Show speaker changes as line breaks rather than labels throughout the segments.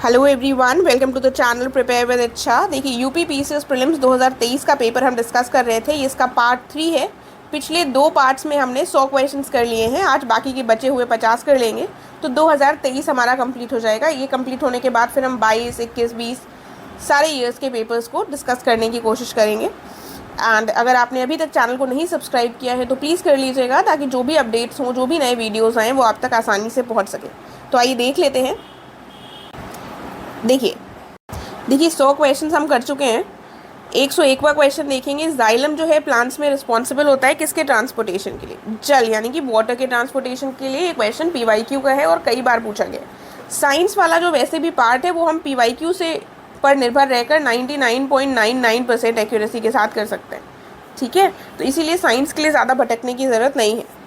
Hello everyone, welcome to the channel prepare with Ichchha. देखिए, UP PCS prelims 2023 का paper हम discuss कर रहे थे। ये इसका पार्ट 3 है। पिछले 2 पार्ट्स में हमने 100 क्वेश्चंस कर लिए हैं। आज बाकी के बचे हुए 50 कर लेंगे तो 2023 हमारा कंप्लीट हो जाएगा। ये कंप्लीट होने के बाद फिर हम 22, 21, 20 सारे ईयर्स के पेपर्स को डिस्कस करने की कोशिश करेंगे। एंड अगर आपने अभी तक चैनल को नहीं सब्सक्राइब किया है तो प्लीज़ कर लीजिएगा, ताकि जो भी अपडेट्स हों, जो भी नए वीडियोज़ आएँ, वो आप तक आसानी से पहुँच सके। तो आइए देख लेते हैं। देखिए 100 क्वेश्चन हम कर चुके हैं। 101वां क्वेश्चन देखेंगे। जाइलम जो है प्लांट्स में रिस्पॉन्सिबल होता है किसके ट्रांसपोर्टेशन के लिए? जल यानी कि वाटर के ट्रांसपोर्टेशन के लिए। ये क्वेश्चन पीवाईक्यू का है और कई बार पूछा गया। साइंस वाला जो वैसे भी पार्ट है वो हम पीवाईक्यू से पर निर्भर रहकर 99.99% एक्यूरेसी के साथ कर सकते हैं। ठीक है, तो इसीलिए साइंस के लिए ज़्यादा भटकने की ज़रूरत नहीं है।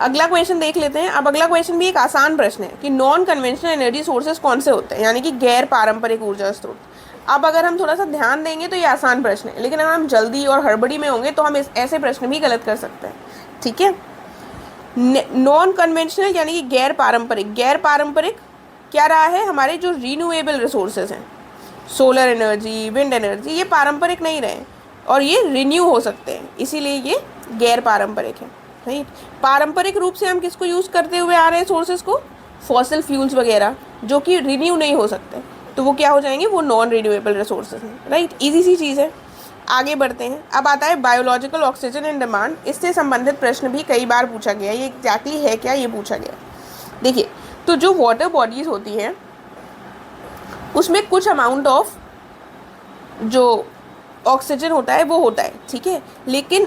अगला क्वेश्चन देख लेते हैं। अब अगला क्वेश्चन भी एक आसान प्रश्न है कि नॉन कन्वेंशनल एनर्जी सोर्सेज कौन से होते हैं, यानी कि गैर पारंपरिक ऊर्जा स्रोत। अब अगर हम थोड़ा सा ध्यान देंगे तो ये आसान प्रश्न है, लेकिन अगर हम जल्दी और हड़बड़ी में होंगे तो हम ऐसे प्रश्न भी गलत कर सकते हैं। ठीक है, नॉन कन्वेंशनल यानी कि गैर पारंपरिक। गैर पारंपरिक क्या रहा है? हमारे जो रीन्यूएबल रिसोर्सेज हैं, सोलर एनर्जी, विंड एनर्जी, ये पारंपरिक नहीं रहे और ये रिन्यू हो सकते हैं, इसीलिए ये गैर पारंपरिक है। राइट, पारंपरिक रूप से हम किसको यूज़ करते हुए आ रहे हैं? सोर्सेज को, फॉसिल फ्यूल्स वगैरह, जो कि रिन्यू नहीं हो सकते, तो वो क्या हो जाएंगे? वो नॉन रिन्यूएबल रिसोर्सेज हैं। राइट, इजी सी चीज़ है। आगे बढ़ते हैं। अब आता है बायोलॉजिकल ऑक्सीजन इन डिमांड। इससे संबंधित प्रश्न भी कई बार पूछा गया। ये एग्जैक्टली है क्या? ये पूछा गया। देखिए, तो जो वाटर बॉडीज होती हैं उसमें कुछ अमाउंट ऑफ जो ऑक्सीजन होता है वो होता है। ठीक है, लेकिन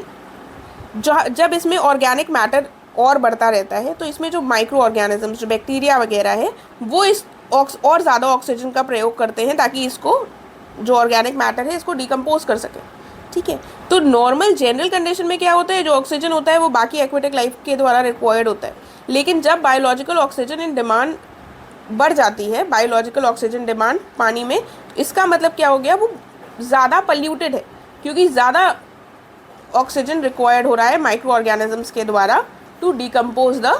जब इसमें ऑर्गेनिक मैटर और बढ़ता रहता है तो इसमें जो माइक्रो ऑर्गेनिजम्स, जो बैक्टीरिया वगैरह है, वो इस और ज़्यादा ऑक्सीजन का प्रयोग करते हैं ताकि इसको, जो ऑर्गेनिक मैटर है, इसको डिकम्पोज कर सके। ठीक है, तो नॉर्मल जनरल कंडीशन में क्या होता है? जो ऑक्सीजन होता है वो बाकी एक्वेटिक लाइफ के द्वारा रिक्वायर्ड होता है। लेकिन जब बायोलॉजिकल ऑक्सीजन इन डिमांड बढ़ जाती है, बायोलॉजिकल ऑक्सीजन डिमांड पानी में, इसका मतलब क्या हो गया? वो ज़्यादा पल्यूटेड है, क्योंकि ज़्यादा ऑक्सीजन रिक्वायर्ड हो रहा है माइक्रो ऑर्गेनिजम्स के द्वारा टू डिकम्पोज द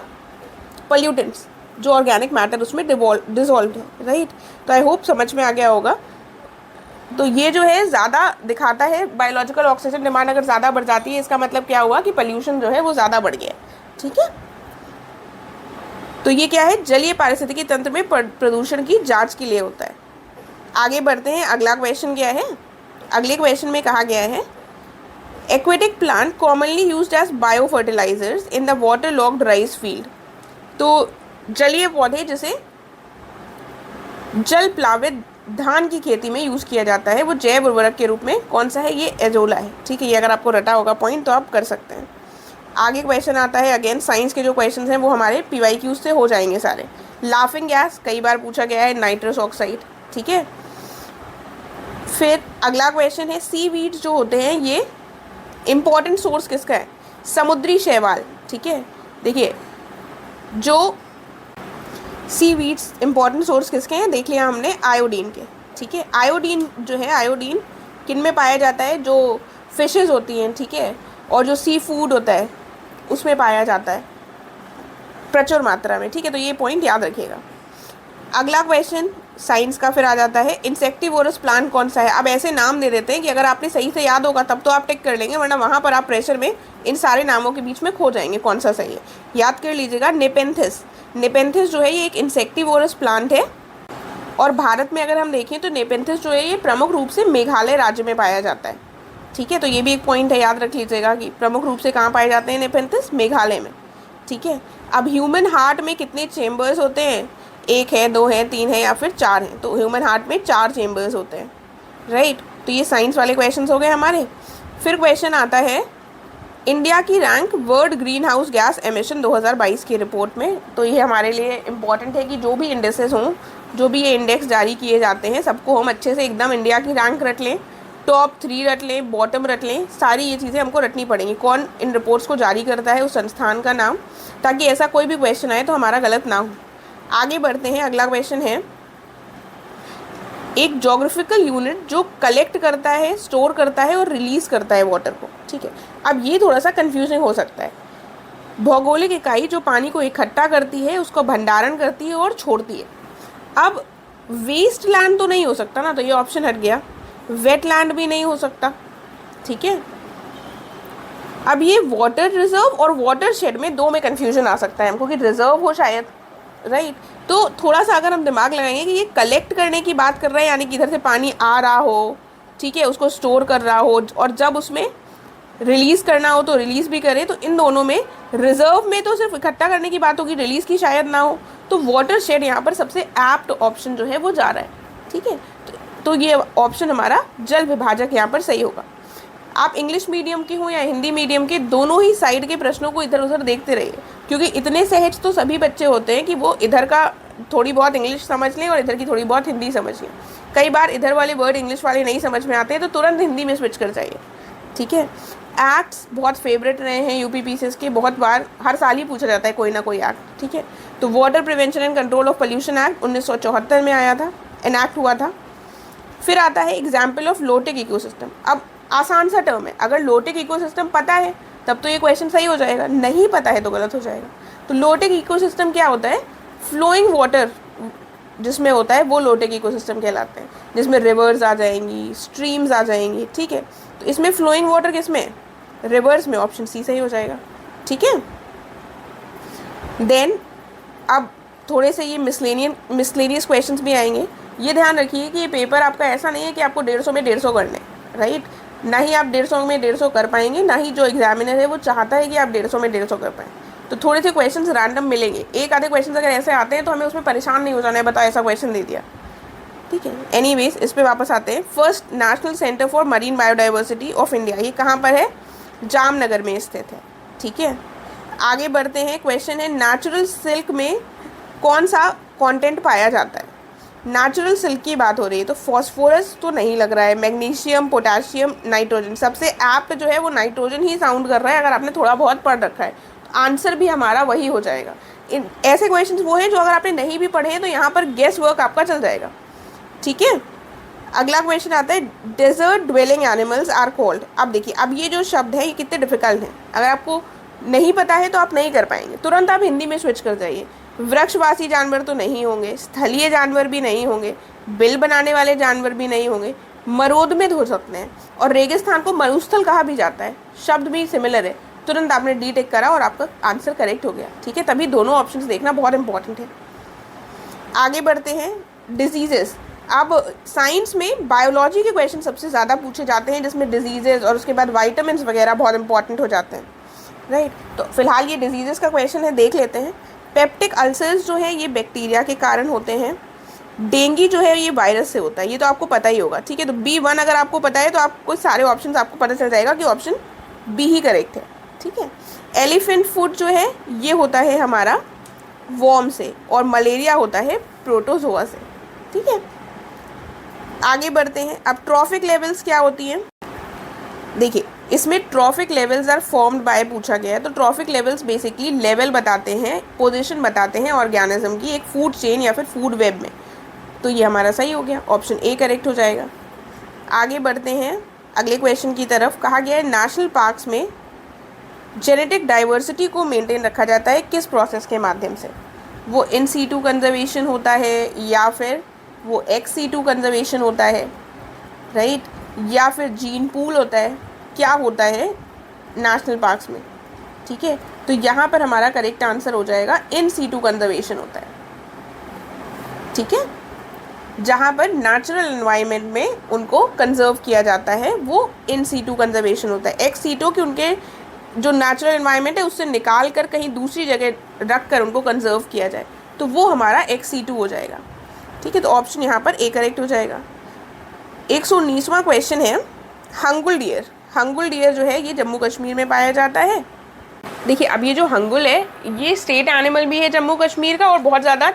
पल्यूटेंट्स, जो ऑर्गेनिक मैटर उसमें डिजॉल्व है। राइट, तो आई होप समझ में आ गया होगा। तो ये जो है ज़्यादा दिखाता है, बायोलॉजिकल ऑक्सीजन डिमांड अगर ज़्यादा बढ़ जाती है, इसका मतलब क्या हुआ? कि पल्यूशन जो है वो ज़्यादा बढ़ गया। ठीक है, तो ये क्या है? जलीय पारिस्थितिकी तंत्र में प्रदूषण की जांच के लिए होता है। आगे बढ़ते हैं। अगला क्वेश्चन क्या है? अगले क्वेश्चन में कहा गया है aquatic plant commonly used as biofertilizers in the waterlogged rice field। तो जलीय पौधे जिसे जल प्लावित धान की खेती में यूज़ किया जाता है, वो जैव उर्वरक के रूप में कौन सा है? ये एजोला है। ठीक है, ये अगर आपको रटा होगा पॉइंट तो आप कर सकते हैं। आगे क्वेश्चन आता है। अगेन साइंस के जो क्वेश्चन हैं वो हमारे पीवाईक्यूज से हो जाएंगे सारे। लाफिंग गैस कई बार पूछा गया है, नाइट्रस ऑक्साइड। ठीक है, फिर अगला क्वेश्चन है सी वीड्स जो होते हैं, ये इम्पॉर्टेंट सोर्स किसका है? समुद्री शैवाल। ठीक है, देखिए जो सी वीड्स इम्पॉर्टेंट सोर्स किसके हैं? देख लिया हमने, आयोडीन के। ठीक है, आयोडीन जो है, आयोडीन किन में पाया जाता है? जो फिशेस होती हैं, ठीक है, और जो सी फूड होता है उसमें पाया जाता है प्रचुर मात्रा में। ठीक है, तो ये पॉइंट याद रखिएगा। अगला क्वेश्चन साइंस का फिर आ जाता है, इंसेक्टिवोरस प्लांट कौन सा है? अब ऐसे नाम दे देते हैं कि अगर आपने सही से याद होगा तब तो आप टिक कर लेंगे, वरना वहाँ पर आप प्रेशर में इन सारे नामों के बीच में खो जाएंगे कौन सा सही है। याद कर लीजिएगा, नेपेंथिस। नेपेंथिस जो है ये एक इंसेक्टिवोरस प्लांट है, और भारत में अगर हम देखें तो नेपेंथिस जो है ये प्रमुख रूप से मेघालय राज्य में पाया जाता है। ठीक है, तो ये भी एक पॉइंट है, याद रख लीजिएगा कि प्रमुख रूप से कहाँ पाए जाते हैं नेपेंथिस? मेघालय में। ठीक है, अब ह्यूमन हार्ट में कितने चेम्बर्स होते हैं? 1 है, 2 है, 3 है या फिर 4 हैं? तो ह्यूमन हार्ट में 4 चेम्बर्स होते हैं। राइट, तो ये साइंस वाले क्वेश्चंस हो गए हमारे। फिर क्वेश्चन आता है इंडिया की rank world green house gas emission 2022 की रिपोर्ट में। तो ये हमारे लिए इम्पॉर्टेंट है कि जो भी इंडेक्सेस हों, जो भी ये इंडेक्स जारी किए जाते हैं, सबको हम अच्छे से एकदम इंडिया की रैंक रट लें, टॉप 3 रट लें, बॉटम रट लें, सारी ये चीज़ें हमको रटनी पड़ेंगी। कौन इन रिपोर्ट्स को जारी करता है, उस संस्थान का नाम, ताकि ऐसा कोई भी क्वेश्चन आए तो हमारा गलत ना हो। आगे बढ़ते हैं। अगला क्वेश्चन है एक जोग्राफिकल यूनिट जो कलेक्ट करता है, स्टोर करता है और रिलीज़ करता है वाटर को। ठीक है, अब ये थोड़ा सा कंफ्यूजिंग हो सकता है। भौगोलिक इकाई जो पानी को इकट्ठा करती है, उसको भंडारण करती है और छोड़ती है। अब वेस्ट लैंड तो नहीं हो सकता ना, तो ये ऑप्शन हट गया। वेट लैंड भी नहीं हो सकता, ठीक है। अब ये वाटर रिजर्व और वाटर शेड में दो में कंफ्यूजन आ सकता है हमको कि रिजर्व हो शायद, राइट। तो थोड़ा सा अगर हम दिमाग लगाएंगे कि ये कलेक्ट करने की बात कर रहे हैं, यानी कि इधर से पानी आ रहा हो, ठीक है, उसको स्टोर कर रहा हो, और जब उसमें रिलीज़ करना हो तो रिलीज़ भी करे, तो इन दोनों में रिजर्व में तो सिर्फ इकट्ठा करने की बात होगी, रिलीज़ की शायद ना हो। तो वाटर शेड यहाँ पर सबसे एप्ट ऑप्शन जो है वो जा रहा है, ठीक है। तो ये ऑप्शन हमारा जल विभाजक यहाँ पर सही होगा। आप इंग्लिश मीडियम के हो या हिंदी मीडियम के, दोनों ही साइड के प्रश्नों को इधर उधर देखते रहिए, क्योंकि इतने सहज तो सभी बच्चे होते हैं कि वो इधर का थोड़ी बहुत इंग्लिश समझ लें और इधर की थोड़ी बहुत हिंदी समझ लें। कई बार इधर वाले वर्ड इंग्लिश वाले नहीं समझ में आते हैं तो तुरंत हिंदी में स्विच कर जाइए, ठीक है। एक्ट्स बहुत फेवरेट रहे हैं यूपी पीसीएस के, बहुत बार हर साल ही पूछा जाता है कोई ना कोई एक्ट, ठीक है। तो water prevention and control of pollution act 1974 में आया था, एनैक्ट हुआ था। फिर आता है एग्जाम्पल ऑफ लोटेक इकोसिस्टम। अब आसान सा टर्म है, अगर लोटेक इकोसिस्टम पता है तब तो ये क्वेश्चन सही हो जाएगा, नहीं पता है तो गलत हो जाएगा। तो लोटेक इकोसिस्टम क्या होता है? फ्लोइंग वाटर जिसमें होता है वो लोटेक इकोसिस्टम कहलाते हैं, जिसमें रिवर्स आ जाएंगी, स्ट्रीम्स आ जाएंगी, ठीक है। तो इसमें फ्लोइंग वाटर किसमें? रिवर्स में, ऑप्शन सी सही हो जाएगा, ठीक है। देन अब थोड़े से ये मिसलेनियस क्वेश्चंस भी आएंगे। ये ध्यान रखिए कि ये पेपर आपका ऐसा नहीं है कि आपको 150 में 150 करने, राइट। ना ही आप 150 में 150 कर पाएंगे, ना ही जो एग्जामिनर है वो चाहता है कि आप 150 में 150 कर पाएँ। तो थोड़े से क्वेश्चंस रैंडम मिलेंगे, एक आधे क्वेश्चंस अगर ऐसे आते हैं तो हमें उसमें परेशान नहीं हो जाना है, बताओ ऐसा क्वेश्चन दे दिया, ठीक है। एनीवेज, इस पे वापस आते हैं। First national centre for marine biodiversity of India, ये कहाँ पर है? जामनगर में स्थित है, ठीक है। आगे बढ़ते हैं। क्वेश्चन है नेचुरल सिल्क में कौन सा कंटेंट पाया जाता है? नेचुरल सिल्क की बात हो रही है तो फॉस्फोरस तो नहीं लग रहा है, मैग्नीशियम, पोटेशियम, नाइट्रोजन। सबसे ऐप्ट जो है वो नाइट्रोजन ही साउंड कर रहा है, अगर आपने थोड़ा बहुत पढ़ रखा है तो आंसर भी हमारा वही हो जाएगा। इन ऐसे क्वेश्चंस वो हैं जो अगर आपने नहीं भी पढ़े हैं तो यहाँ पर गेस वर्क आपका चल जाएगा, ठीक है। अगला क्वेश्चन आता है desert dwelling animals are called. अब देखिए, अब ये जो शब्द है ये कितने डिफिकल्ट हैं, अगर आपको नहीं पता है तो आप नहीं कर पाएंगे, तुरंत आप हिंदी में स्विच कर जाइए। वृक्षवासी जानवर तो नहीं होंगे, स्थलीय जानवर भी नहीं होंगे, बिल बनाने वाले जानवर भी नहीं होंगे, मरोदमित हो सकते हैं, और रेगिस्तान को मरुस्थल कहा भी जाता है, शब्द भी सिमिलर है। तुरंत आपने डी टिक करा और आपका आंसर करेक्ट हो गया, ठीक है। तभी दोनों ऑप्शन देखना बहुत इंपॉर्टेंट है। आगे बढ़ते हैं। डिजीजेस। अब साइंस में बायोलॉजी के क्वेश्चन सबसे ज़्यादा पूछे जाते हैं, जिसमें डिजीजेज और उसके बाद वाइटामिन वगैरह बहुत इंपॉर्टेंट हो जाते हैं, राइट। तो फिलहाल ये डिजीजेस का क्वेश्चन है, देख लेते हैं। पेप्टिक अल्सर्स जो है ये बैक्टीरिया के कारण होते हैं। डेंगू जो है ये वायरस से होता है, ये तो आपको पता ही होगा, ठीक है। तो B1 अगर आपको पता है तो आपको सारे ऑप्शन आपको पता चल जाएगा कि ऑप्शन बी ही करेक्ट है, ठीक है। एलिफेंट फुट जो है ये होता है हमारा वॉर्म से, और मलेरिया होता है प्रोटोजोआ से, ठीक है। आगे बढ़ते हैं। अब ट्रॉफिक लेवल्स क्या होती हैं? देखिए, इसमें trophic levels are formed by पूछा गया है। तो ट्रॉफिक लेवल्स बेसिकली लेवल बताते हैं, पोजीशन बताते हैं ऑर्गेनिज्म की एक फूड चेन या फिर फूड वेब में। तो ये हमारा सही हो गया, ऑप्शन ए करेक्ट हो जाएगा। आगे बढ़ते हैं अगले क्वेश्चन की तरफ। कहा गया है नेशनल पार्क्स में जेनेटिक डाइवर्सिटी को मेंटेन रखा जाता है किस प्रोसेस के माध्यम से? वो इन सीटू कंजर्वेशन होता है, या फिर वो एक्स सीटू कंजर्वेशन होता है, राइट, या फिर जीन पूल होता है, क्या होता है नेशनल पार्क्स में, ठीक है। तो यहाँ पर हमारा करेक्ट आंसर हो जाएगा इन सीटू कंजर्वेशन होता है, ठीक है। जहाँ पर नेचुरल एनवायरनमेंट में उनको कंजर्व किया जाता है वो इन सीटू कंजर्वेशन होता है। एक्स सीटू कि उनके जो नेचुरल एनवायरनमेंट है उससे निकाल कर कहीं दूसरी जगह रख कर उनको कंजर्व किया जाए, तो वो हमारा एक्स सीटू हो जाएगा, ठीक है। तो ऑप्शन यहाँ पर ए करेक्ट हो जाएगा। 119वां क्वेश्चन है हंगुल डियर। हंगुल डियर जो है ये जम्मू कश्मीर में पाया जाता है। देखिए, अब ये जो हंगुल है ये स्टेट एनिमल भी है जम्मू कश्मीर का, और बहुत ज़्यादा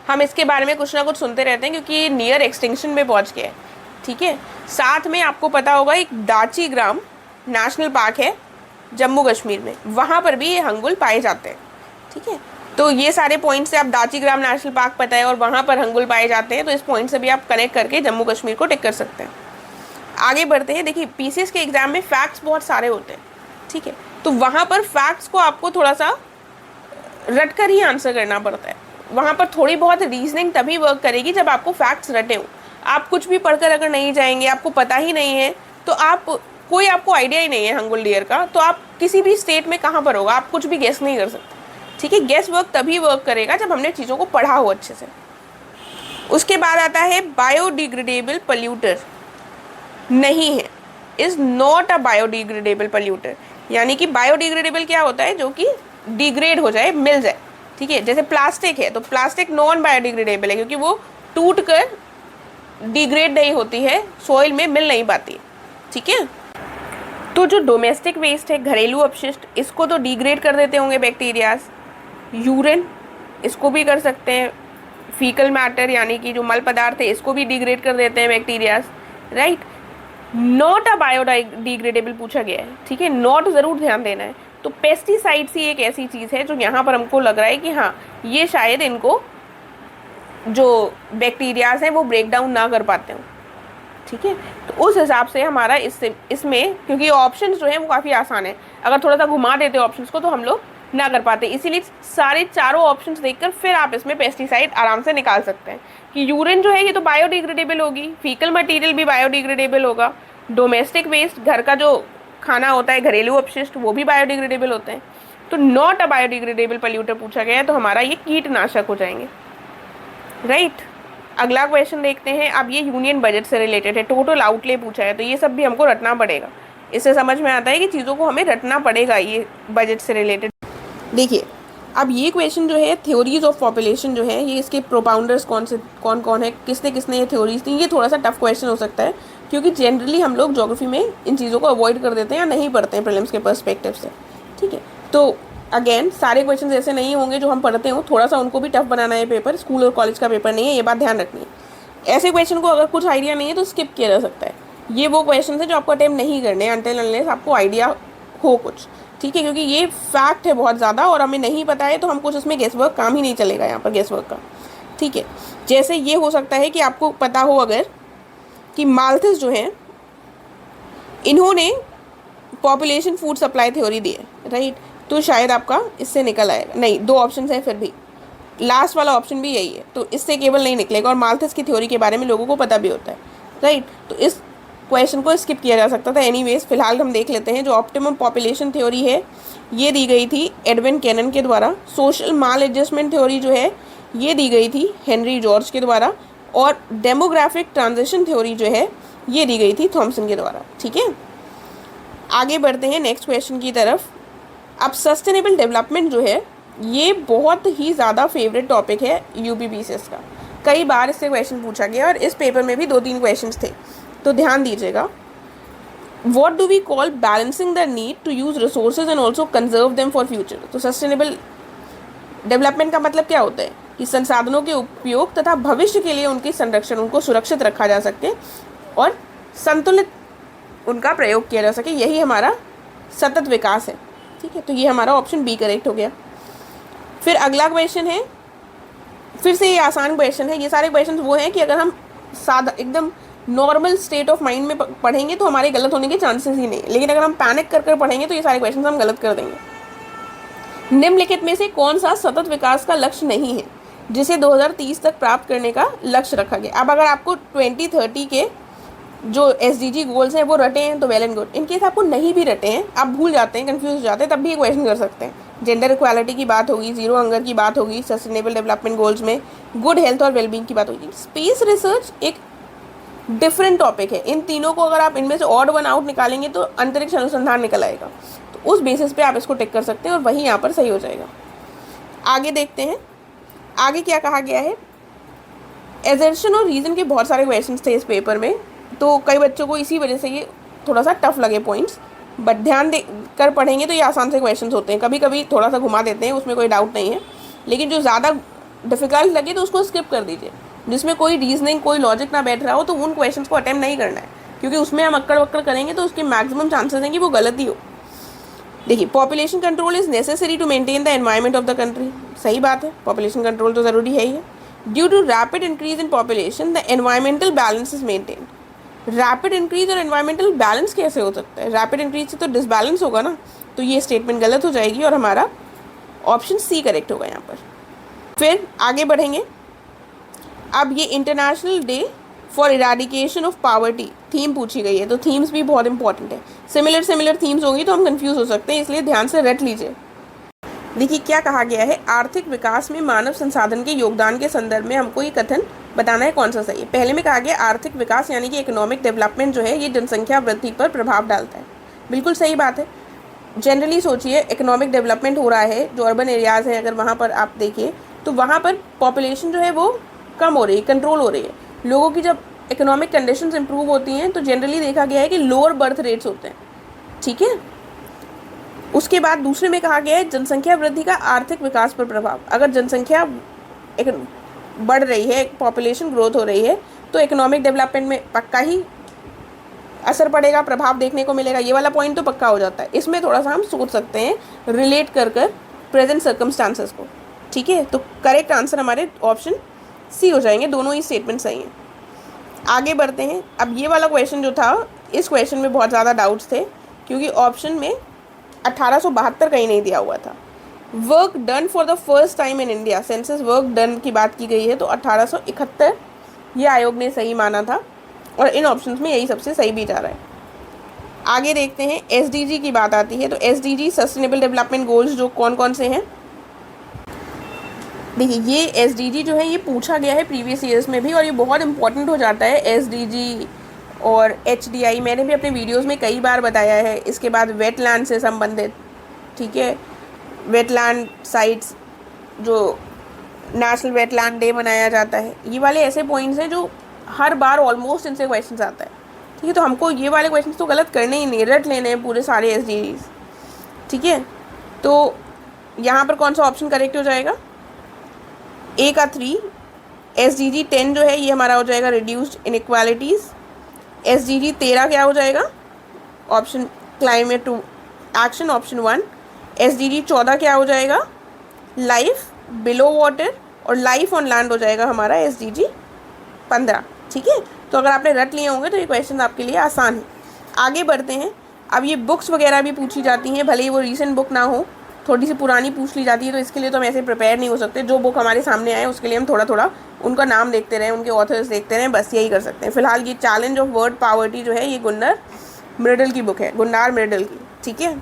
हम इसके बारे में कुछ ना कुछ सुनते रहते हैं क्योंकि ये नियर एक्सटिंक्शन में पहुंच गया है, ठीक है। साथ में आपको पता होगा एक दाची ग्राम नेशनल पार्क है जम्मू कश्मीर में, वहाँ पर भी ये हंगुल पाए जाते हैं, ठीक है। तो ये सारे पॉइंट से आप दाची ग्राम नेशनल पार्क पता है और वहाँ पर हंगुल पाए जाते हैं, तो इस पॉइंट से भी आप कनेक्ट करके जम्मू कश्मीर को टिक कर सकते हैं। आगे बढ़ते हैं। देखिए, पीसीएस के एग्जाम में फैक्ट्स बहुत सारे होते हैं, ठीक है। तो वहाँ पर फैक्ट्स को आपको थोड़ा सा रट कर ही आंसर करना पड़ता है, वहाँ पर थोड़ी बहुत रीजनिंग तभी वर्क करेगी जब आपको फैक्ट्स रटे हो। आप कुछ भी पढ़कर अगर नहीं जाएंगे, आपको पता ही नहीं है, तो आप कोई आपको आइडिया ही नहीं है हंगुल डियर का, तो आप किसी भी स्टेट में कहाँ पर होगा, आप कुछ भी गेस नहीं कर सकते। ठीक है, गेस वर्क तभी वर्क करेगा जब हमने चीज़ों को पढ़ा हो अच्छे से। उसके बाद आता है बायोडिग्रेडेबल पल्यूटर। नहीं है, इज नॉट अ बायोडिग्रेडेबल पल्यूटर। यानी कि बायोडिग्रेडेबल क्या होता है, जो कि डिग्रेड हो जाए, मिल जाए। ठीक है, जैसे प्लास्टिक है, तो प्लास्टिक नॉन बायोडिग्रेडेबल है क्योंकि वो टूट कर डिग्रेड नहीं होती है, सॉइल में मिल नहीं पाती। ठीक है, तो जो डोमेस्टिक वेस्ट है, घरेलू अपशिष्ट, इसको तो डिग्रेड कर देते होंगे बैक्टीरियाज। यूरिन, इसको भी कर सकते हैं। फीकल मैटर यानी कि जो मल पदार्थ है, इसको भी डिग्रेड कर देते हैं bacterias, right. Not a biodegradable पूछा गया है, ठीक है, नॉट ज़रूर ध्यान देना है। तो पेस्टिसाइड्स ही एक ऐसी चीज़ है जो यहाँ पर हमको लग रहा है कि हाँ, ये शायद इनको जो बैक्टीरियाज हैं वो ब्रेक डाउन ना कर पाते हों। ठीक है, तो उस हिसाब से हमारा इसमें क्योंकि ऑप्शंस जो हैं वो काफ़ी आसान है, अगर थोड़ा सा घुमा देते ऑप्शंस को तो हम लोग ना कर पाते। इसीलिए सारे चारों ऑप्शंस देखकर फिर आप इसमें पेस्टिसाइड आराम से निकाल सकते हैं कि यूरिन जो है ये तो बायोडिग्रेडेबल होगी, फीकल मटेरियल भी बायोडिग्रेडेबल होगा, डोमेस्टिक वेस्ट, घर का जो खाना होता है, घरेलू अपशिष्ट, वो भी बायोडिग्रेडेबल होते हैं। तो नॉट अ बायोडिग्रेडेबल पल्यूटर पूछा गया है, तो हमारा ये कीटनाशक हो जाएंगे, राइट। अगला क्वेश्चन देखते हैं। अब ये यूनियन बजट से रिलेटेड है, टोटल आउटले पूछा है, तो ये सब भी हमको रटना पड़ेगा। इससे समझ में आता है कि चीज़ों को हमें रटना पड़ेगा ये बजट से रिलेटेड। देखिए, अब ये क्वेश्चन जो है थ्योरीज ऑफ पॉपुलेशन जो है, ये इसके प्रोपाउंडर्स कौन कौन है, किसने किसने ये थ्योरीज थी, ये थोड़ा सा टफ क्वेश्चन हो सकता है क्योंकि जनरली हम लोग ज्योग्राफी में इन चीज़ों को अवॉइड कर देते हैं या नहीं पढ़ते हैं प्रीलिम्स के पर्सपेक्टिव से। ठीक है, तो अगेन सारे क्वेश्चन ऐसे नहीं होंगे जो हम पढ़ते हो, थोड़ा सा उनको भी टफ बनाना है पेपर, स्कूल और कॉलेज का पेपर नहीं है, ये बात ध्यान रखनी है। ऐसे क्वेश्चन को अगर कुछ आइडिया नहीं है तो स्किप किया जा सकता है। ये वो क्वेश्चन है जो आपको अटेम्प्ट नहीं करने अनटिल अनलेस आपको आइडिया हो कुछ। ठीक है, क्योंकि ये फैक्ट है बहुत ज़्यादा और हमें नहीं पता है तो हम कुछ इसमें गेस वर्क काम ही नहीं चलेगा यहाँ पर गेस वर्क का। ठीक है, जैसे ये हो सकता है कि आपको पता हो अगर कि माल्थस जो हैं इन्होंने पॉपुलेशन फूड सप्लाई थ्योरी दी है, राइट, तो शायद आपका इससे निकल आएगा। नहीं, दो ऑप्शन है, फिर भी लास्ट वाला ऑप्शन भी यही है, तो इससे केवल नहीं निकलेगा। और माल्थस की थ्योरी के बारे में लोगों को पता भी होता है, राइट, तो इस क्वेश्चन को स्किप किया जा सकता था। एनीवेज फिलहाल हम देख लेते हैं। जो ऑप्टिमम पॉपुलेशन थ्योरी है ये दी गई थी एडविन कैनन के द्वारा। सोशल माल एडजस्टमेंट थ्योरी जो है ये दी गई थी हेनरी जॉर्ज के द्वारा। और डेमोग्राफिक ट्रांजिशन थ्योरी जो है ये दी गई थी थॉमसन के द्वारा। ठीक है, आगे बढ़ते हैं नेक्स्ट क्वेश्चन की तरफ। अब सस्टेनेबल डेवलपमेंट जो है ये बहुत ही ज़्यादा फेवरेट टॉपिक है यूपीपीसीएस का, कई बार इससे क्वेश्चन पूछा गया और इस पेपर में भी 2-3 क्वेश्चंस थे, तो ध्यान दीजिएगा। What do we call balancing the need to use resources and also conserve them for future. तो सस्टेनेबल डेवलपमेंट का मतलब क्या होता है कि संसाधनों के उपयोग तथा भविष्य के लिए उनके संरक्षण, उनको सुरक्षित रखा जा सके और संतुलित उनका प्रयोग किया जा सके, यही हमारा सतत विकास है। ठीक है, तो ये हमारा ऑप्शन बी करेक्ट हो गया। फिर अगला क्वेश्चन है, फिर से ये आसान क्वेश्चन है। ये सारे क्वेश्चन वो हैं कि अगर हम सादा एकदम नॉर्मल स्टेट ऑफ माइंड में पढ़ेंगे तो हमारे गलत होने के चांसेस ही नहीं, लेकिन अगर हम पैनिक कर पढ़ेंगे तो ये सारे क्वेश्चन हम गलत कर देंगे। निम्नलिखित में से कौन सा सतत विकास का लक्ष्य नहीं है जिसे 2030 तक प्राप्त करने का लक्ष्य रखा गया। अब अगर आपको 2030 के जो SDG गोल्स हैं वो रटे हैं तो वेल एंड गुड। इनकेस आपको नहीं भी रटे हैं, आप भूल जाते हैं, कंफ्यूज हो जाते हैं, तब भी ये क्वेश्चन कर सकते हैं। जेंडर इक्वालिटी की बात होगी, जीरो हंगर की बात होगी, सस्टेनेबल डेवलपमेंट गोल्स में गुड हेल्थ और वेलबींग की बात होगी। स्पेस रिसर्च एक डिफरेंट टॉपिक है। इन तीनों को अगर आप इनमें से ऑड वन आउट निकालेंगे तो अंतरिक्ष अनुसंधान निकल आएगा, तो उस बेसिस पे आप इसको टिक कर सकते हैं और वही यहाँ पर सही हो जाएगा। आगे देखते हैं, आगे क्या कहा गया है। एजर्शन और रीज़न के बहुत सारे क्वेश्चन थे इस पेपर में, तो कई बच्चों को इसी वजह से ये थोड़ा सा टफ लगे पॉइंट्स, बट ध्यान दे कर पढ़ेंगे तो ये आसान से क्वेश्चंस होते हैं। कभी कभी थोड़ा सा घुमा देते हैं, उसमें कोई डाउट नहीं है, लेकिन जो ज़्यादा डिफिकल्ट लगे तो उसको स्किप कर दीजिए। जिसमें कोई रीजनिंग, कोई लॉजिक ना बैठ रहा हो तो उन क्वेश्चंस को अटेम्प्ट नहीं करना है, क्योंकि उसमें हम अक्कड़ वक्कड़ करेंगे तो उसके मैक्सिमम चांसेस हैं कि वो गलत ही हो। देखिए, population control is necessary to maintain the environment of the country. सही बात है, पॉपुलेशन कंट्रोल तो ज़रूरी है ही है। Due to rapid increase in population the environmental balance is maintain. Rapid increase और एनवायरमेंटल बैलेंस कैसे हो सकता है? रैपिड इंक्रीज से तो डिसबैलेंस होगा ना, तो ये स्टेटमेंट गलत हो जाएगी और हमारा ऑप्शन सी करेक्ट होगा यहाँ पर। फिर आगे बढ़ेंगे। अब ये international day for eradication of poverty theme पूछी गई है, तो थीम्स भी बहुत इंपॉर्टेंट है। सिमिलर थीम्स होंगी तो हम कंफ्यूज हो सकते हैं, इसलिए ध्यान से रट लीजिए। देखिए क्या कहा गया है, आर्थिक विकास में मानव संसाधन के योगदान के संदर्भ में हमको ये कथन बताना है कौन सा सही है। पहले में कहा गया आर्थिक विकास यानी कि इकोनॉमिक डेवलपमेंट जो है ये जनसंख्या वृद्धि पर प्रभाव डालता है। बिल्कुल सही बात है। जनरली सोचिए इकोनॉमिक डेवलपमेंट हो रहा है, जो अर्बन एरियाज़ हैं अगर वहाँ पर आप देखिए तो वहाँ पर पॉपुलेशन जो है वो कम हो रही है, कंट्रोल हो रही है। लोगों की जब इकोनॉमिक कंडीशंस इंप्रूव होती हैं तो जनरली देखा गया है कि लोअर बर्थ रेट्स होते हैं, ठीक है। उसके बाद दूसरे में कहा गया है जनसंख्या वृद्धि का आर्थिक विकास पर प्रभाव। अगर जनसंख्या एक बढ़ रही है, पॉपुलेशन ग्रोथ हो रही है, तो इकोनॉमिक डेवलपमेंट में पक्का ही असर पड़ेगा, प्रभाव देखने को मिलेगा। ये वाला पॉइंट तो पक्का हो जाता है। इसमें थोड़ा सा हम सोच सकते हैं रिलेट कर प्रेजेंट सर्कमस्टांसेस को, ठीक है। तो करेक्ट आंसर हमारे ऑप्शन सी हो जाएंगे, दोनों ही स्टेटमेंट सही हैं। आगे बढ़ते हैं। अब ये वाला क्वेश्चन जो था, इस क्वेश्चन में बहुत ज़्यादा डाउट्स थे क्योंकि ऑप्शन में 1872 कहीं नहीं दिया हुआ था। Work done for the first time in India, census work done की बात की गई है, तो 1871 ये आयोग ने सही माना था और इन ऑप्शंस में यही सबसे सही भी जा रहा है। आगे देखते हैं, एसडीजी की बात आती है तो एसडीजी सस्टेनेबल डेवलपमेंट गोल्स जो कौन कौन से हैं। देखिए ये एसडीजी जो है ये पूछा गया है प्रीवियस ईयर्स में भी और ये बहुत इंपॉर्टेंट हो जाता है। एसडीजी और एचडीआई मैंने भी अपने वीडियोस में कई बार बताया है। इसके बाद वेटलैंड से संबंधित, ठीक है, वेटलैंड साइट्स जो नेशनल वेटलैंड डे मनाया जाता है, ये वाले ऐसे पॉइंट्स हैं जो हर बार ऑलमोस्ट इनसे क्वेश्चंस आता है, ठीक है। तो हमको ये वाले क्वेश्चंस तो गलत करने ही नहीं, रट लेने हैं पूरे सारे एसडीजीज, ठीक है। तो यहाँ पर कौन सा ऑप्शन करेक्ट हो जाएगा, ए का 3। एसडीजी 10 जो है ये हमारा हो जाएगा रिड्यूस्ड इनइक्वालिटीज़। एसडीजी 13 क्या हो जाएगा, option climate to action, option 1। SDG 14 क्या हो जाएगा, लाइफ बिलो वाटर, और लाइफ ऑन लैंड हो जाएगा हमारा एसडीजी 15, ठीक है। तो अगर आपने रट लिए होंगे तो ये क्वेश्चन आपके लिए आसान है। आगे बढ़ते हैं। अब ये बुक्स वगैरह भी पूछी जाती हैं, भले ही वो रीसेंट बुक ना हो, थोड़ी सी पुरानी पूछ ली जाती है, तो इसके लिए तो हम ऐसे प्रिपेयर नहीं हो सकते। जो बुक हमारे सामने आए उसके लिए हम थोड़ा थोड़ा उनका नाम देखते रहें, उनके ऑथर्स देखते रहें, बस यही कर सकते हैं। फिलहाल ये चैलेंज ऑफ वर्ड पावर्टी जो है ये गुन्नार मिर्डल की बुक है, गुन्नार मिर्डल की, ठीक है।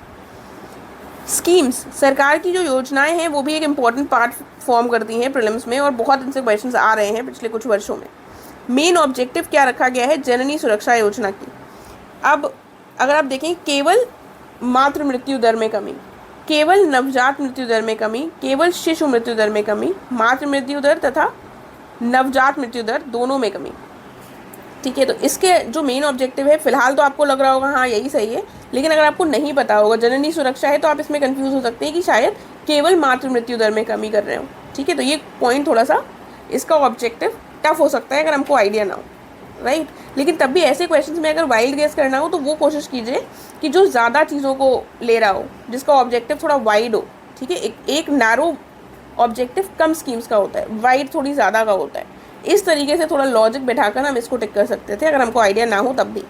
स्कीम्स, सरकार की जो योजनाएं हैं वो भी एक इम्पॉर्टेंट पार्ट फॉर्म करती हैं प्रीलिम्स में और बहुत इनसे क्वेश्चंस आ रहे हैं पिछले कुछ वर्षों में। मेन ऑब्जेक्टिव क्या रखा गया है जननी सुरक्षा योजना की। अब अगर आप देखें, केवल मातृ मृत्यु दर में कमी, केवल नवजात मृत्यु दर में कमी, केवल शिशु मृत्यु दर में कमी, मातृ मृत्यु दर तथा नवजात मृत्यु दर दोनों में कमी, ठीक है। तो इसके जो मेन ऑब्जेक्टिव है, फिलहाल तो आपको लग रहा होगा हाँ यही सही है, लेकिन अगर आपको नहीं पता होगा जननी सुरक्षा है तो आप इसमें कंफ्यूज हो सकते हैं कि शायद केवल मातृ मृत्यु दर में कमी कर रहे हो, ठीक है। तो ये पॉइंट थोड़ा सा इसका ऑब्जेक्टिव टफ हो सकता है अगर हमको आइडिया ना हो, राइट। लेकिन तब भी ऐसे क्वेश्चंस में अगर वाइल्ड गेस करना हो तो वो कोशिश कीजिए कि जो ज़्यादा चीज़ों को ले रहा हो, जिसका ऑब्जेक्टिव थोड़ा वाइड हो, ठीक है। एक नैरो ऑब्जेक्टिव कम स्कीम्स का होता है, वाइड थोड़ी ज़्यादा का होता है। इस तरीके से थोड़ा लॉजिक बैठाकर हम इसको टिक कर सकते थे अगर हमको आइडिया ना हो तब भी।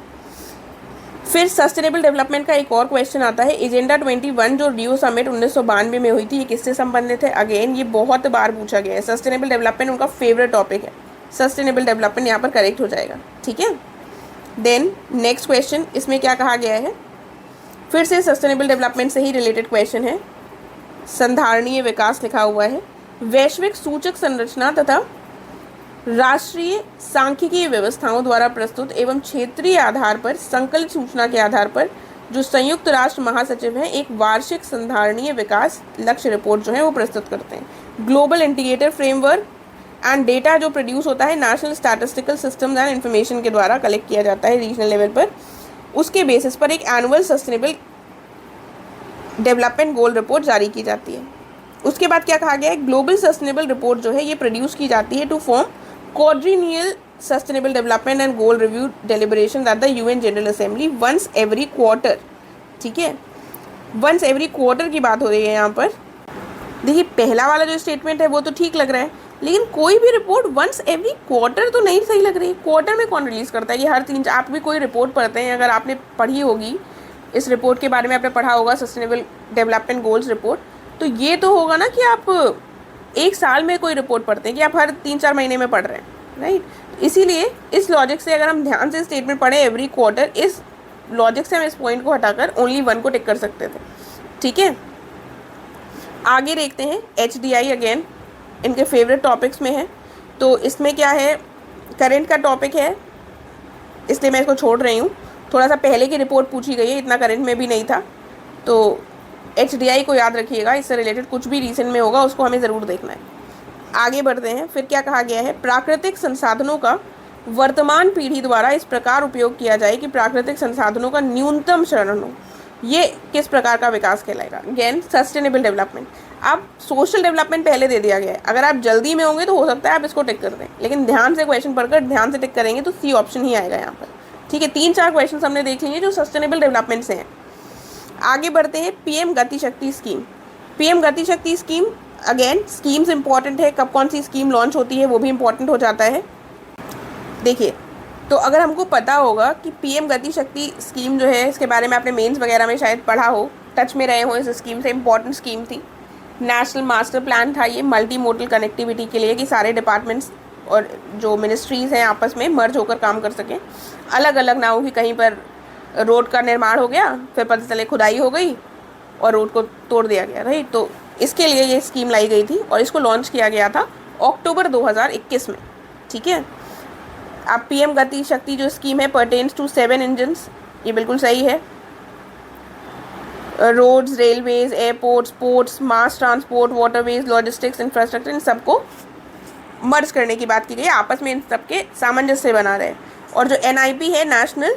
फिर सस्टेनेबल डेवलपमेंट का एक और क्वेश्चन आता है, एजेंडा 21 जो रियो समिट 1992 में हुई थी, ये किससे संबंधित है। अगेन ये बहुत बार पूछा गया है, सस्टेनेबल डेवलपमेंट उनका फेवरेट टॉपिक है। सस्टेनेबल डेवलपमेंट यहाँ पर करेक्ट हो जाएगा, ठीक है। देन नेक्स्ट क्वेश्चन, इसमें क्या कहा गया है, फिर से सस्टेनेबल डेवलपमेंट से ही रिलेटेड क्वेश्चन है। संधारणीय विकास लिखा हुआ है, वैश्विक सूचक संरचना तथा राष्ट्रीय सांख्यिकीय व्यवस्थाओं द्वारा प्रस्तुत एवं क्षेत्रीय आधार पर संकलित सूचना के आधार पर जो संयुक्त राष्ट्र महासचिव हैं एक वार्षिक संधारणीय विकास लक्ष्य रिपोर्ट जो है वो प्रस्तुत करते हैं। Global integrated framework and data जो प्रोड्यूस होता है national statistical systems and information के द्वारा कलेक्ट किया जाता है रीजनल लेवल पर, उसके बेसिस पर एक annual sustainable development goal report जारी की जाती है। उसके बाद क्या कहा गया है, ग्लोबल सस्टेनेबल रिपोर्ट जो है ये प्रोड्यूस की जाती है to form quadrennial sustainable development and goal review deliberation at the UN General Assembly once every quarter, ठीक है। वंस एवरी क्वार्टर की बात हो रही है यहाँ पर। देखिए पहला वाला जो स्टेटमेंट है वो तो ठीक लग रहा है, लेकिन कोई भी रिपोर्ट वंस एवरी क्वार्टर तो नहीं सही लग रही है। क्वार्टर में कौन रिलीज़ करता है, ये हर 3, आप भी कोई रिपोर्ट पढ़ते हैं, अगर आपने पढ़ी होगी इस रिपोर्ट के बारे में, आपने पढ़ा होगा सस्टेनेबल डेवलपमेंट गोल्स रिपोर्ट, तो ये तो होगा ना कि आप एक साल में कोई रिपोर्ट पढ़ते हैं कि आप हर 3-4 महीने में पढ़ रहे हैं, राइट। इसीलिए इस लॉजिक से अगर हम ध्यान से स्टेटमेंट पढ़ें एवरी क्वार्टर, इस लॉजिक से हम इस पॉइंट को हटाकर ओनली 1 को टिक कर सकते थे, ठीक है। आगे देखते हैं HDI, अगेन इनके फेवरेट टॉपिक्स में है। तो इसमें क्या है, करंट का टॉपिक है इसलिए मैं इसको छोड़ रही हूँ। थोड़ा सा पहले की रिपोर्ट पूछी गई है, इतना करंट में भी नहीं था। तो HDI को याद रखिएगा, इससे रिलेटेड कुछ भी रीसेंट में होगा उसको हमें ज़रूर देखना है। आगे बढ़ते हैं, फिर क्या कहा गया है, प्राकृतिक संसाधनों का वर्तमान पीढ़ी द्वारा इस प्रकार उपयोग किया जाए कि प्राकृतिक संसाधनों का न्यूनतम क्षरण हो। ये किस प्रकार का विकास कहलाएगा? Again sustainable development. अब सोशल डेवलपमेंट पहले दे दिया गया है, अगर आप जल्दी में होंगे तो हो सकता है आप इसको टिक कर दें, लेकिन ध्यान से क्वेश्चन पढ़कर ध्यान से टिक करेंगे तो सी ऑप्शन ही आएगा यहाँ पर, ठीक है। 3-4 क्वेश्चन हमने देख लिए जो सस्टेनेबल डेवलपमेंट से हैं। आगे बढ़ते हैं, PM गति शक्ति स्कीम। PM गति शक्ति स्कीम, अगेन स्कीम्स इंपॉर्टेंट है, कब कौन सी स्कीम लॉन्च होती है वो भी इंपॉर्टेंट हो जाता है। देखिए, तो अगर हमको पता होगा कि PM गति शक्ति स्कीम जो है, इसके बारे में आपने मेंस वगैरह में शायद पढ़ा हो, टच में रहे हो इस स्कीम से, इंपॉर्टेंट स्कीम थी। नेशनल मास्टर प्लान था ये मल्टी मोडल कनेक्टिविटी के लिए, कि सारे डिपार्टमेंट्स और जो मिनिस्ट्रीज़ हैं आपस में मर्ज होकर काम कर सकें। अलग अलग ना हो कि कहीं पर रोड का निर्माण हो गया, फिर पता चले खुदाई हो गई और रोड को तोड़ दिया गया, राइट। तो इसके लिए ये स्कीम लाई गई थी और इसको लॉन्च किया गया था अक्टूबर 2021 में, ठीक है। अब PM गति शक्ति जो स्कीम है परटेन्स टू 7 इंजन्स, ये बिल्कुल सही है। Roads, railways, airports, ports, mass transport, waterways, logistics, infrastructure, इन सबको मर्ज करने की बात की गई, आपस में इन सबके सामंजस्य बना रहे। और जो NIP है, नेशनल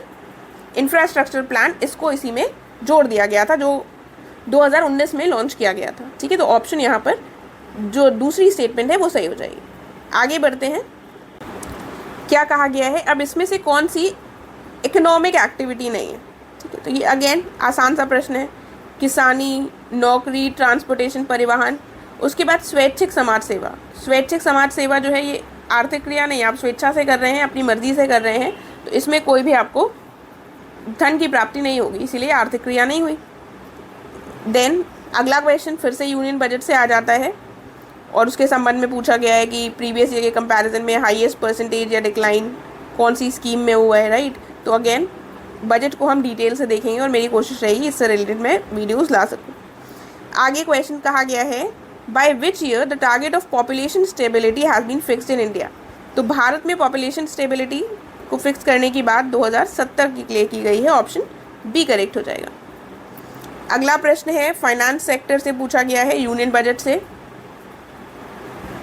इंफ्रास्ट्रक्चर प्लान, इसको इसी में जोड़ दिया गया था जो 2019 में लॉन्च किया गया था, ठीक है। तो ऑप्शन यहाँ पर जो दूसरी स्टेटमेंट है वो सही हो जाएगी। आगे बढ़ते हैं, क्या कहा गया है, अब इसमें से कौन सी इकोनॉमिक एक्टिविटी नहीं है, ठीक है। तो ये अगेन आसान सा प्रश्न है, किसानी, नौकरी, ट्रांसपोर्टेशन, परिवहन। उसके बाद स्वैच्छिक समाज सेवा। स्वैच्छिक समाज सेवा जो है ये आर्थिक क्रिया नहीं, आप स्वेच्छा से कर रहे हैं, अपनी मर्जी से कर रहे हैं, तो इसमें कोई भी आपको धन की प्राप्ति नहीं होगी, इसीलिए आर्थिक क्रिया नहीं हुई। देन अगला क्वेश्चन फिर से यूनियन बजट से आ जाता है और उसके संबंध में पूछा गया है कि प्रीवियस ईयर के कंपैरिजन में हाईएस्ट परसेंटेज या डिक्लाइन कौन सी स्कीम में हुआ है, राइट। तो अगेन बजट को हम डिटेल से देखेंगे और मेरी कोशिश रहेगी इससे रिलेटेड मैं वीडियोस ला सकूँ। आगे क्वेश्चन कहा गया है, by which year the target of population stability has been fixed in India. तो भारत में पॉपुलेशन स्टेबिलिटी को फिक्स करने की बात 2070 के लिए की गई है, ऑप्शन बी करेक्ट हो जाएगा। अगला प्रश्न है फाइनेंस सेक्टर से पूछा गया है, यूनियन बजट से,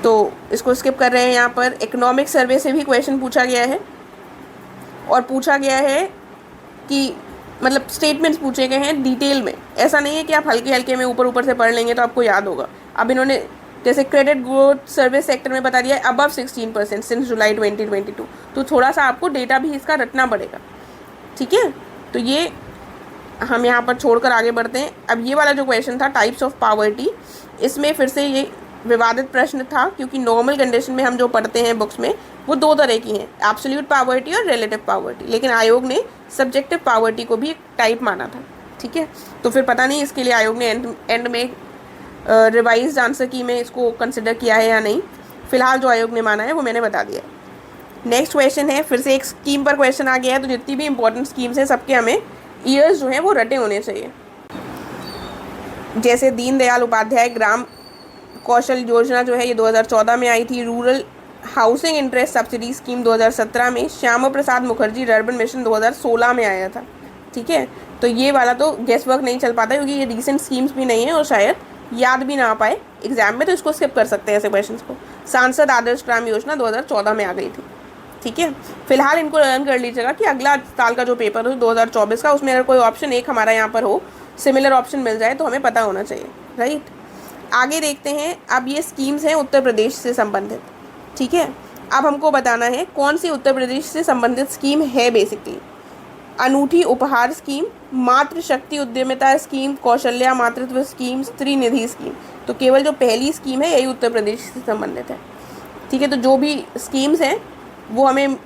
तो इसको स्किप कर रहे हैं। यहाँ पर इकोनॉमिक सर्वे से भी क्वेश्चन पूछा गया है और पूछा गया है कि मतलब स्टेटमेंट्स पूछे गए हैं डिटेल में, ऐसा नहीं है कि आप हल्के हल्के में ऊपर ऊपर से पढ़ लेंगे तो आपको याद होगा। अब इन्होंने जैसे क्रेडिट ग्रोथ सर्विस सेक्टर में बता दिया है अबव 16% सिंस जुलाई 2022, तो थोड़ा सा आपको डेटा भी इसका रटना पड़ेगा, ठीक है। तो ये हम यहाँ पर छोड़कर आगे बढ़ते हैं। अब ये वाला जो क्वेश्चन था टाइप्स ऑफ पावर्टी, इसमें फिर से ये विवादित प्रश्न था क्योंकि नॉर्मल कंडीशन में हम जो पढ़ते हैं बुक्स में वो 2 तरह की हैं, एब्सोल्यूट पावर्टी और रिलेटिव पावर्टी, लेकिन आयोग ने सब्जेक्टिव पावर्टी को भी एक टाइप माना था, ठीक है। तो फिर पता नहीं इसके लिए आयोग ने एंड में रिवाइज्ड आंसर की में इसको कंसिडर किया है या नहीं, फिलहाल जो आयोग ने माना है वो मैंने बता दिया है। नेक्स्ट क्वेश्चन है, फिर से एक स्कीम पर क्वेश्चन आ गया है, तो जितनी भी इंपॉर्टेंट स्कीम्स हैं सबके हमें ईयर्स जो हैं वो रटे होने चाहिए। जैसे दीनदयाल उपाध्याय ग्राम कौशल योजना जो है ये 2014 में आई थी, rural housing interest subsidy scheme 2017 में, श्यामा प्रसाद मुखर्जी अर्बन मिशन 2016 में आया था, ठीक है। तो ये वाला तो गेस वर्क नहीं चल पाता क्योंकि ये रिसेंट स्कीम्स भी नहीं है और शायद याद भी ना आ पाए एग्जाम में, तो इसको स्किप कर सकते हैं ऐसे क्वेश्चन को। सांसद आदर्श ग्राम योजना 2014 में आ गई थी, ठीक है। फिलहाल इनको लर्न कर लीजिएगा कि अगला साल का जो पेपर हो 2024 का, उसमें अगर कोई ऑप्शन एक हमारा यहाँ पर हो, सिमिलर ऑप्शन मिल जाए तो हमें पता होना चाहिए, राइट। आगे देखते हैं, अब ये स्कीम्स हैं उत्तर प्रदेश से संबंधित, ठीक है। अब हमको बताना है कौन सी उत्तर प्रदेश से संबंधित स्कीम है बेसिकली। अनूठी उपहार स्कीम, मातृ शक्ति उद्यमिता स्कीम, कौशल्या मातृत्व स्कीम, स्त्री निधि स्कीम। तो केवल जो पहली स्कीम है यही उत्तर प्रदेश से संबंधित है, ठीक है। तो जो भी स्कीम्स हैं वो हमें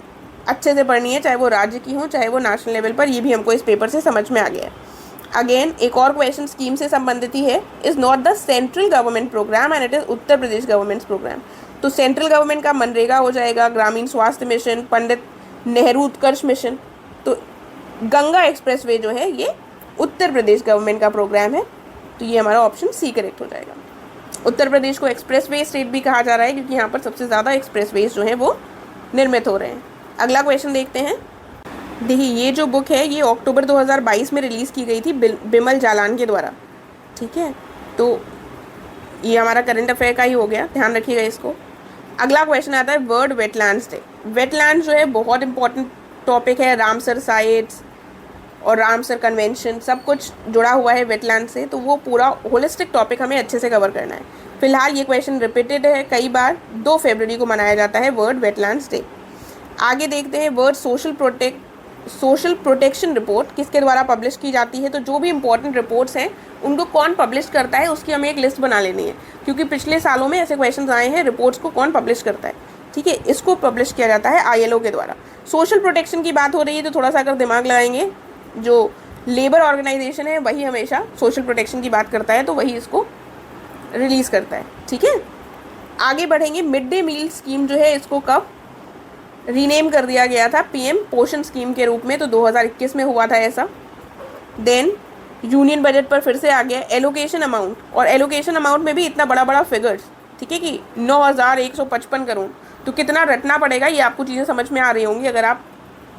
अच्छे से पढ़नी है, चाहे वो राज्य की हो चाहे वो नेशनल लेवल पर, ये भी हमको इस पेपर से समझ में आ गया है। अगेन एक और क्वेश्चन स्कीम से संबंधित ही है, is not the central government program and it is Uttar Pradesh government program. तो सेंट्रल गवर्नमेंट का मनरेगा हो जाएगा, ग्रामीण स्वास्थ्य मिशन, पंडित नेहरू उत्कर्ष मिशन। तो गंगा एक्सप्रेसवे जो है ये उत्तर प्रदेश गवर्नमेंट का प्रोग्राम है, तो ये हमारा ऑप्शन सी करेक्ट हो जाएगा। उत्तर प्रदेश को एक्सप्रेसवे स्टेट भी कहा जा रहा है क्योंकि यहाँ पर सबसे ज़्यादा एक्सप्रेसवेज जो हैं वो निर्मित हो रहे हैं। अगला क्वेश्चन देखते हैं। देखिए ये जो बुक है ये अक्टूबर 2022 में रिलीज़ की गई थी बिमल जालान के द्वारा, ठीक है। तो ये हमारा करंट अफेयर का ही हो गया, ध्यान रखिएगा इसको। अगला क्वेश्चन आता है वर्ल्ड वेटलैंड्स डे। वेटलैंड्स जो है बहुत इंपॉर्टेंट टॉपिक है, रामसर साइट्स और रामसर कन्वेंशन सब कुछ जुड़ा हुआ है वेटलैंड से, तो वो पूरा होलिस्टिक टॉपिक हमें अच्छे से कवर करना है। फिलहाल ये क्वेश्चन रिपीटेड है कई बार, 2 फरवरी को मनाया जाता है वर्ल्ड वेटलैंड्स डे। आगे देखते हैं वर्ल्ड सोशल प्रोटेक्शन रिपोर्ट किसके द्वारा पब्लिश की जाती है। तो जो भी इंपॉर्टेंट रिपोर्ट्स हैं उनको कौन पब्लिश करता है उसकी हमें एक लिस्ट बना लेनी है, क्योंकि पिछले सालों में ऐसे क्वेश्चंस आए हैं रिपोर्ट्स को कौन पब्लिश करता है, ठीक है। इसको पब्लिश किया जाता है ILO के द्वारा। सोशल प्रोटेक्शन की बात हो रही है तो थोड़ा सा अगर दिमाग लगाएंगे, जो लेबर ऑर्गेनाइजेशन है वही हमेशा सोशल प्रोटेक्शन की बात करता है, तो वही इसको रिलीज़ करता है, ठीक है। आगे बढ़ेंगे, मिड डे मील स्कीम जो है इसको कब रीनेम कर दिया गया था, PM पोषण स्कीम के रूप में, तो 2021 में हुआ था ऐसा। देन यूनियन बजट पर फिर से आ गया एलोकेशन अमाउंट, और एलोकेशन अमाउंट में भी इतना बड़ा बड़ा फिगर्स, ठीक है, कि 9,155 करोड़। तो कितना रटना पड़ेगा ये आपको चीज़ें समझ में आ रही होंगी। अगर आप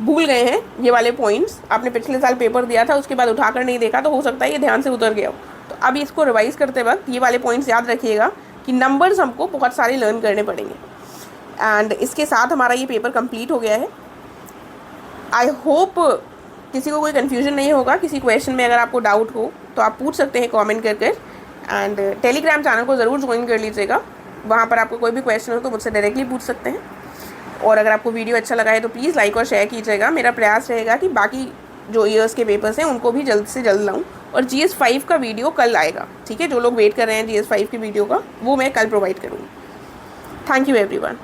भूल गए हैं ये वाले पॉइंट्स, आपने पिछले साल पेपर दिया था उसके बाद उठाकर नहीं देखा, तो हो सकता है ये ध्यान से उतर गया हो। तो अब इसको रिवाइज़ करते वक्त ये वाले पॉइंट्स याद रखिएगा कि नंबर्स हमको बहुत सारे लर्न करने पड़ेंगे। एंड इसके साथ हमारा ये पेपर कंप्लीट हो गया है। आई होप किसी को कोई कन्फ्यूजन नहीं होगा। किसी क्वेश्चन में अगर आपको डाउट हो तो आप पूछ सकते हैं कमेंट कर कर। एंड टेलीग्राम चैनल को ज़रूर ज्वाइन कर लीजिएगा, वहाँ पर आपको कोई भी क्वेश्चन हो तो मुझसे डायरेक्टली पूछ सकते हैं। और अगर आपको वीडियो अच्छा लगा है तो प्लीज़ लाइक और शेयर कीजिएगा। मेरा प्रयास रहेगा कि बाकी जो ईयर्स के पेपर्स हैं उनको भी जल्द से जल्द लाऊं, और GS 5 का वीडियो कल आएगा, ठीक है। जो लोग वेट कर रहे हैं GS 5 की वीडियो का, वो मैं कल प्रोवाइड करूँगी। Thank you everyone.